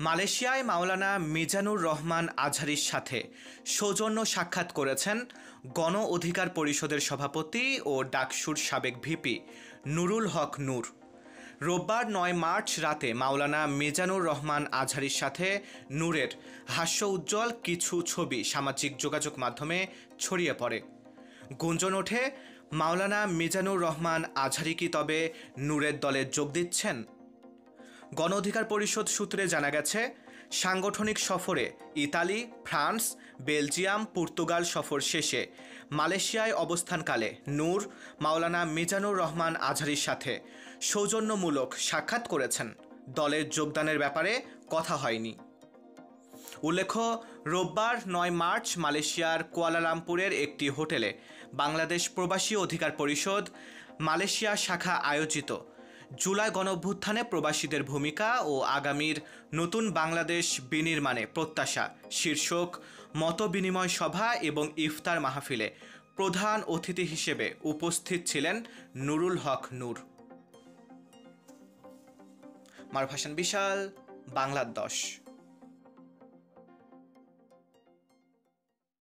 মালয়েশিয়ায় মাওলানা মিজানুর রহমান আজহারীর সাথে সৌজন্য সাক্ষাৎ করেছেন গণ অধিকার পরিষদের সভাপতি ও ডাকসুর সাবেক ভিপি নুরুল হক নূর। রোববার ৯ মার্চ রাতে মাওলানা মিজানুর রহমান আজহারীর সাথে নূরের হাস্য উজ্জ্বল কিছু ছবি সামাজিক যোগাযোগ মাধ্যমে ছড়িয়ে পড়ে। গুঞ্জন ওঠে, মাওলানা মিজানুর রহমান আজহারী কি তবে নূরের দলে যোগ দিচ্ছেন? গণ অধিকার পরিষদ সূত্রে জানা গেছে, সাংগঠনিক সফরে ইতালি, ফ্রান্স, বেলজিয়াম, পর্তুগাল সফর শেষে মালয়েশিয়ায় অবস্থানকালে নূর মাওলানা মিজানুর রহমান আজহারীর সাথে সৌজন্যমূলক সাক্ষাৎ করেছেন। দলের যোগদানের ব্যাপারে কথা হয়নি। উল্লেখ্য, রোববার ৯ মার্চ মালয়েশিয়ার কুয়ালালামপুরের একটি হোটেলে বাংলাদেশ প্রবাসী অধিকার পরিষদ মালয়েশিয়া শাখা আয়োজিত জুলাই গণঅভ্যুত্থানে প্রবাসীদের ভূমিকা ও আগামীর নতুন বাংলাদেশ বিনির্মাণে প্রত্যাশা শীর্ষক মতবিনিময় সভা এবং ইফতার মাহফিলে প্রধান অতিথি হিসেবে উপস্থিত ছিলেন নুরুল হক নূর। মারুফ হাসান বিশাল, বাংলার ১০।